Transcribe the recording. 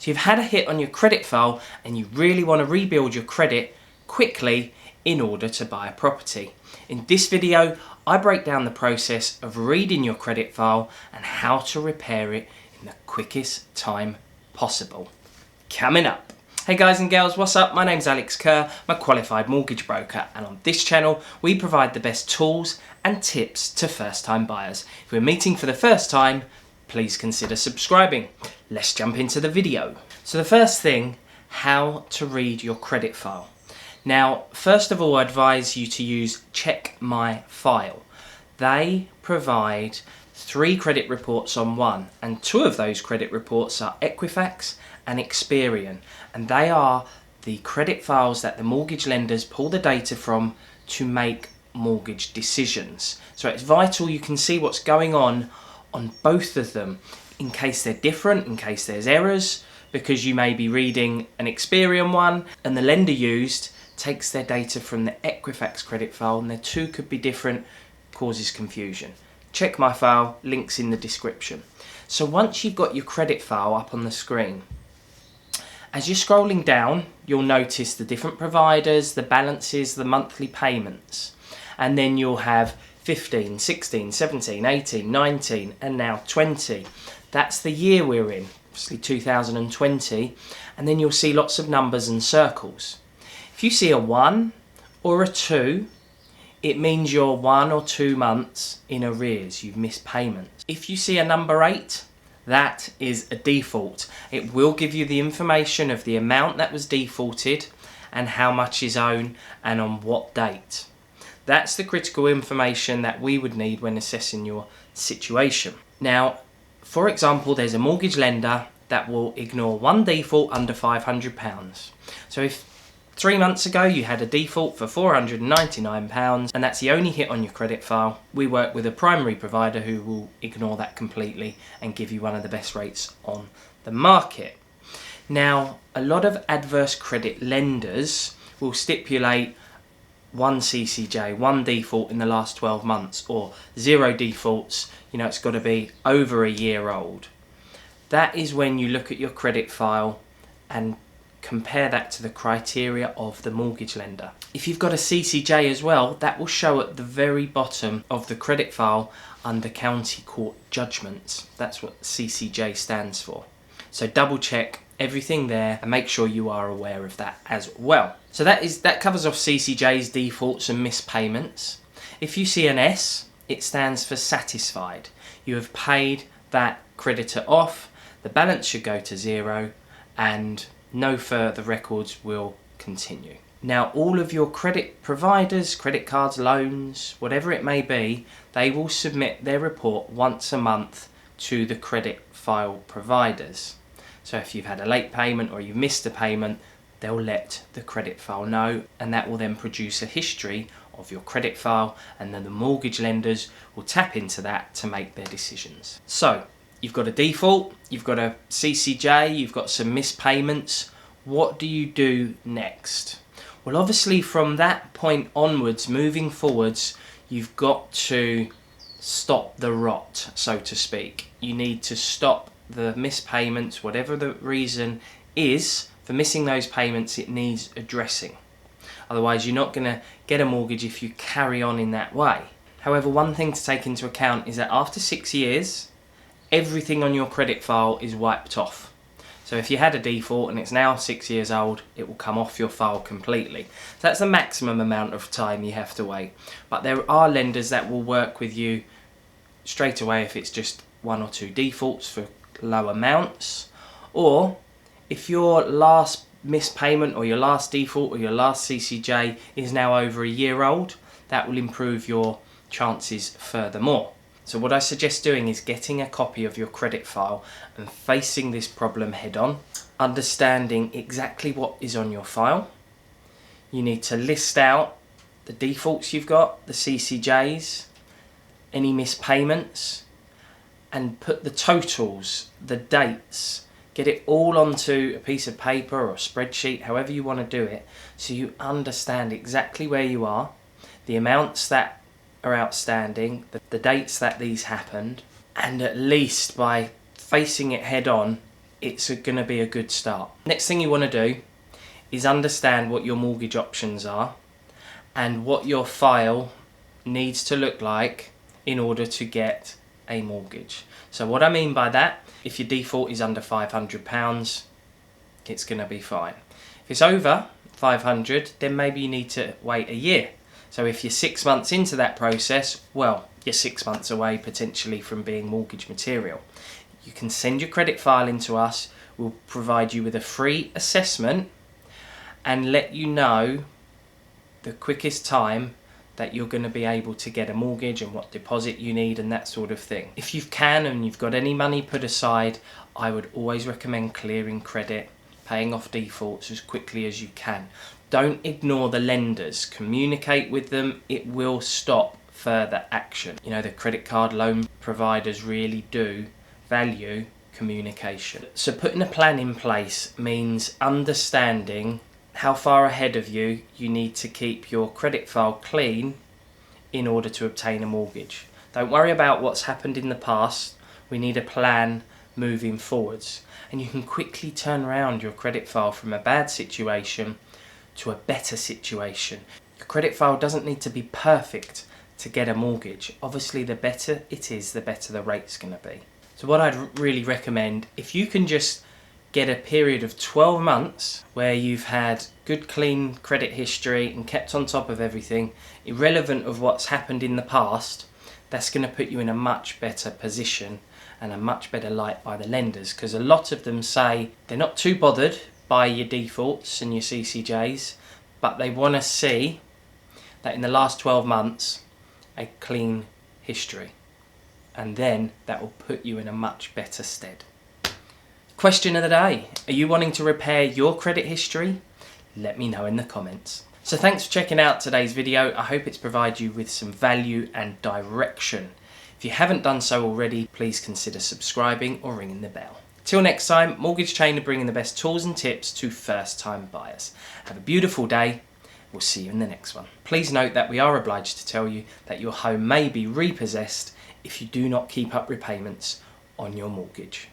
So you've had a hit on your credit file and you really want to rebuild your credit quickly in order to buy a property. In this video, I break down the process of reading your credit file and how to repair it in the quickest time possible. Coming up. Hey guys and girls, what's up? My name's Alex Kerr, I'm a qualified mortgage broker, and on this channel we provide the best tools and tips to first-time buyers. If we're meeting for the first time, please consider subscribing. Let's jump into the video. So the first thing, how to read your credit file. Now, first of all, I advise you to use checkmyfile. They provide 3 credit reports on one, and 2 of those credit reports are Equifax and Experian, and they are the credit files that the mortgage lenders pull the data from to make mortgage decisions. So it's vital you can see what's going on both of them in case they're different, in case there's errors, because you may be reading an Experian one and the lender used takes their data from the Equifax credit file and the 2 could be different, causes confusion. Check my file, links in the description. So once you've got your credit file up on the screen, as you're scrolling down, you'll notice the different providers, the balances, the monthly payments, and then you'll have 15, 16, 17, 18, 19, and now 20. That's the year we're in, obviously 2020, and then you'll see lots of numbers and circles. If you see a 1 or a 2, it means you're 1 or 2 months in arrears, you've missed payments. If you see a number 8, that is a default. It will give you the information of the amount that was defaulted and how much is owed and on what date. That's the critical information that we would need when assessing your situation. Now, for example, there's a mortgage lender that will ignore one default under £500. So if 3 months ago you had a default for £499 and that's the only hit on your credit file, we work with a primary provider who will ignore that completely and give you one of the best rates on the market. Now, a lot of adverse credit lenders will stipulate 1 CCJ, 1 default in the last 12 months, or 0 defaults, it's got to be over a year old. That is when you look at your credit file and compare that to the criteria of the mortgage lender. If you've got a CCJ as well, that will show at the very bottom of the credit file under county court judgments. That's what CCJ stands for. So double check everything there and make sure you are aware of that as well. So that covers off CCJ's defaults and missed payments. If you see an S, it stands for satisfied. You have paid that creditor off, the balance should go to 0 and no further records will continue. Now, all of your credit providers, credit cards, loans, whatever it may be, they will submit their report once a month to the credit file providers. So if you've had a late payment or you've missed a payment, they'll let the credit file know, and that will then produce a history of your credit file, and then the mortgage lenders will tap into that to make their decisions. So you've got a default, you've got a CCJ, you've got some missed payments. What do you do next? Well, obviously from that point onwards, moving forwards, you've got to stop the rot, so to speak. You need to stop the missed payments, whatever the reason is for missing those payments, it needs addressing. Otherwise, you're not going to get a mortgage if you carry on in that way. However, one thing to take into account is that after 6 years, everything on your credit file is wiped off. So if you had a default and it's now 6 years old, it will come off your file completely. So that's the maximum amount of time you have to wait. But there are lenders that will work with you straight away if it's just 1 or 2 defaults for low amounts. Or if your last missed payment or your last default or your last CCJ is now over a year old, that will improve your chances furthermore. So what I suggest doing is getting a copy of your credit file and facing this problem head on, understanding exactly what is on your file. You need to list out the defaults you've got, the CCJs, any missed payments, and put the totals, the dates, get it all onto a piece of paper or a spreadsheet, however you want to do it, so you understand exactly where you are, the amounts that are outstanding, the dates that these happened, and at least by facing it head on, it's going to be a good start. Next thing you want to do is understand what your mortgage options are and what your file needs to look like in order to get a mortgage. So what I mean by that, if your default is under £500, it's going to be fine. If it's over 500, then maybe you need to wait a year. So if you're 6 months into that process, well, you're 6 months away potentially from being mortgage material. You can send your credit file in to us. We'll provide you with a free assessment and let you know the quickest time that you're going to be able to get a mortgage and what deposit you need and that sort of thing. If you can and you've got any money put aside, I would always recommend clearing credit, paying off defaults as quickly as you can. Don't ignore the lenders. Communicate with them. It will stop further action. You know, the credit card loan providers really do value communication. So putting a plan in place means understanding how far ahead of you need to keep your credit file clean in order to obtain a mortgage. Don't worry about what's happened in the past. We need a plan moving forwards. And you can quickly turn around your credit file from a bad situation to a better situation. Your credit file doesn't need to be perfect to get a mortgage. Obviously, the better it is, the better the rate's going to be. So what I'd really recommend, if you can just get a period of 12 months where you've had good clean credit history and kept on top of everything, irrelevant of what's happened in the past, that's going to put you in a much better position and a much better light by the lenders, because a lot of them say they're not too bothered by your defaults and your CCJs, but they want to see that in the last 12 months a clean history, and then that will put you in a much better stead. Question of the day, are you wanting to repair your credit history? Let me know in the comments. So thanks for checking out today's video. I hope it's provided you with some value and direction. If you haven't done so already, please consider subscribing or ringing the bell. Till next time, Mortgage Chain are bringing the best tools and tips to first-time buyers. Have a beautiful day. We'll see you in the next one. Please note that we are obliged to tell you that your home may be repossessed if you do not keep up repayments on your mortgage.